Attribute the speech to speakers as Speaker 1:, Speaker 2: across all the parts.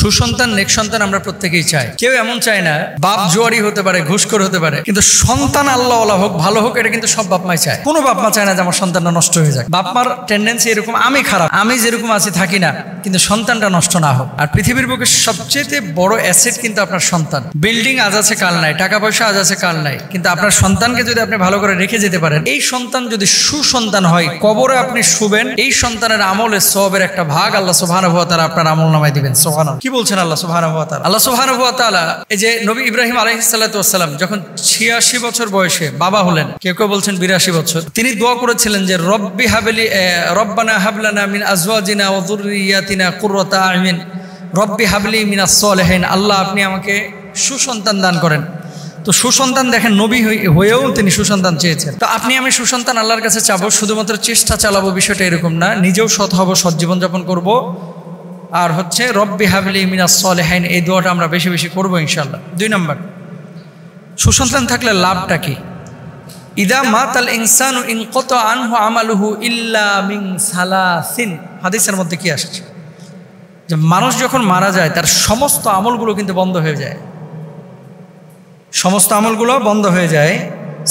Speaker 1: সুসন্তান নেক সন্তান আমরা প্রত্যেকেই চাই। কেউ এমন চায় না বাপ জোয়ারি হতে পারে, ঘুষখোর হতে পারে, কিন্তু সন্তান আল্লাহওয়ালা হোক, ভালো হোক, এটা কিন্তু সব বাপ মাই চায়। কোনো বাপ মা চায় না যে আমার সন্তানটা নষ্ট হয়ে যাক। বাপ মার টেন্ডেন্সি এরকম, আমি খারাপ, আমি যেরকম আছি থাকি না, কিন্তু সন্তানটা নষ্ট না হোক। আর পৃথিবীর বুকে সবচেয়ে বড় অ্যাসেট কিন্তু আপনার সন্তান। বিল্ডিং আজ আছে কাল নাই, টাকা পয়সা আজ আছে কাল নাই, কিন্তু আপনার সন্তানকে যদি আপনি ভালো করে রেখে যেতে পারেন, এই সন্তান যদি সুসন্তান হয়, কবরে আপনি শুবেন, এই সন্তানের আমলের সওয়াবের একটা ভাগ আল্লাহ সুবহানাহু ওয়া তাআলা আপনার আমলনামায় দিবেন। সুবহানাল্লাহ। কি বলছেন আল্লাহ সুবহানাহু ওয়া তাআলা? আল্লাহ সুবহানাহু ওয়া তাআলা এই যে নবী ইব্রাহিম আলাইহিস সালাতু ওয়াস সালাম যখন 86 বছর বয়সে বাবা হলেন, কেউ কেউ বলছেন 82 বছর, তিনি দোয়া করেছিলেন যে রব্বি হাবলি রব্বানা হাবলানা মিন আজওয়াজিনা ওয়া যুররিয়াতিনা কুররাতা আ'ইউন রব্বি হাবলি মিনাস সলিহিন। আল্লাহ আপনি আমাকে সুসন্তান দান করেন। তো সুসন্তান দেখেন, নবী হয়েও তিনি সুসন্তান চেয়েছেন। তো আপনি আমি সুসন্তান আল্লাহর কাছে চাবো, শুধুমাত্র চেষ্টা চালাবো বিষয়টা এরকম না, নিজেও সৎ হব, সৎ জীবনযাপন করব। আর হচ্ছে রব্বি হাবলি মিনাস সলিহিন, এই দোয়াটা আমরা বেশি বেশি করবো ইনশাআল্লাহ। 2 নম্বর, সুসন্তান থাকলে লাভটা কি? ইদা মাতাল ইনসানু ইনকাতা আনহু আমালুহু ইল্লা মিন সালাসিন। হাদিসের মধ্যে কি আসছে যে মানুষ যখন মারা যায় তার সমস্ত আমলগুলো কিন্তু বন্ধ হয়ে যায়, সমস্ত আমলগুলো বন্ধ হয়ে যায়।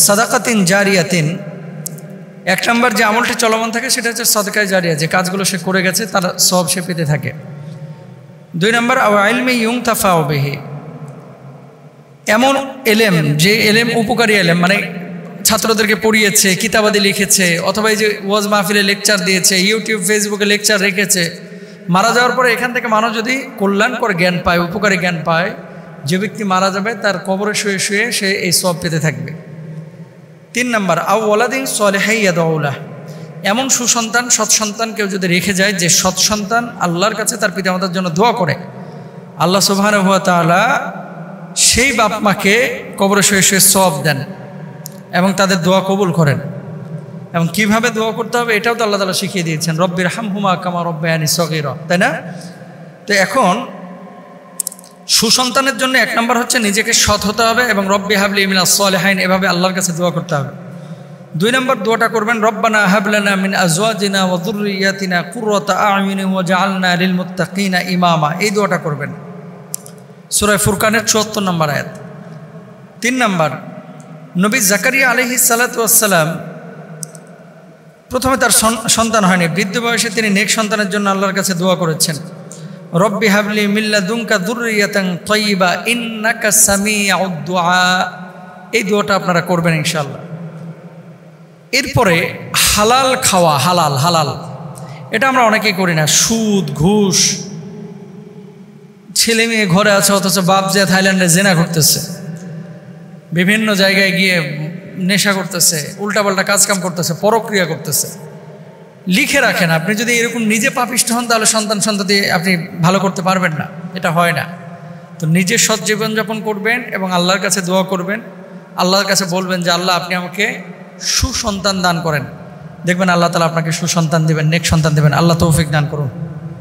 Speaker 1: সাদাকাতিন জারিয়াতিন, 1 নম্বর যে আমলটি চলমান থাকে সেটা হচ্ছে সাদকায়ে জারিয়া, যে কাজগুলো সে করে গেছে তার সওয়াব সে পেতে থাকে। 2 নম্বর আও ইলমি ইউনতাফাউ বিহি, এমন এলেম যে এলেম উপকারী এলেম, মানে ছাত্রদেরকে পড়িয়েছে, কিতাবাদি লিখেছে, অথবা এই যে ওয়াজ মাহফিলে লেকচার দিয়েছে, ইউটিউব ফেসবুকে লেকচার রেখেছে, মারা যাওয়ার পরে এখান থেকে মানুষ যদি কল্যাণকর জ্ঞান পায়, উপকারী জ্ঞান পায়, যে ব্যক্তি মারা যাবে তার কবরে শুয়ে শুয়ে সে এই সওয়াব পেতে থাকবে। 3 নম্বর আও ওয়ালাদিন সলিহিন ইয়াদউ লাহ, এমন সুসন্তান সৎসন্তান কেউ যদি রেখে যায় যে সৎসন্তান আল্লাহর কাছে তার পিতামাতার জন্য দোয়া করে, আল্লাহ সুবহানাহু ওয়া তাআলা সেই বাপ মাকে কবরে শুয়ে শুয়ে সওয়াব দেন এবং তাদের দোয়া কবুল করেন। এবং কিভাবে দোয়া করতে হবে এটাও তো আল্লাহ তাআলা শিখিয়ে দিয়েছেন, রব্বির হামহুমা কামা রব্বায়ানি সগীরা, তাই না? তো এখন সুসন্তানের জন্য 1 নম্বর হচ্ছে নিজেকে সৎ হতে হবে এবং রব্বি হাবলি মিনাস সলিহিন এভাবে আল্লাহর কাছে দোয়া করতে হবে। 2 নম্বর দোয়াটা করবেন রব্বানা হাবলানা মিন আজওয়াজিনা ওয়া যুররিয়াতিনা কুররাতা আ'ইউন ওয়াজআলনা লিল মুত্তাকিনা ইমামা, এই দোয়াটা করবেন। সূরা ফুরকানের 74 নম্বর আয়াত। 3 নম্বর, নবী জাকারিয়া আলাইহিস সালাতু ওয়াস সালাম প্রথমে তার সন্তান হয়নি, বৃদ্ধ বয়সে তিনি নেক সন্তানের জন্য আল্লাহর কাছে দোয়া করেছেন, রব্বি হাবলি মিন লাদুনকা যুররিয়াতান তাইয়্যিবা ইন্নাকা সামিউদ দুআ, এই দোয়াটা আপনারা করবেন ইনশাআল্লাহ। এরপরে হালাল খাওয়া, হালাল হালাল এটা আমরা অনেকেই করি না। সুদ, ঘুষ, ছেলে মেয়ে ঘরে আছে অথচ বাপ যে থাইল্যান্ডে জেনা করতেছে, বিভিন্ন জায়গায় গিয়ে নেশা করতেছে, উল্টাপাল্টা কাজকাম করতেছে, পরক্রিয়া করতেছে। লিখে রাখেন, আপনি যদি এরকম নিজে পাপিষ্ঠ হন তাহলে সন্তান সন্ততি আপনি ভালো করতে পারবেন না, এটা হয় না। তো নিজে সৎ জীবনযাপন করবেন এবং আল্লাহর কাছে দোয়া করবেন, আল্লাহর কাছে বলবেন যে আল্লাহ আপনি আমাকে সুসন্তান দান করেন, দেখবেন আল্লাহ তাআলা আপনাকে সুসন্তান দেবেন, নেক সন্তান দেবেন। আল্লাহ তৌফিক দান করুন।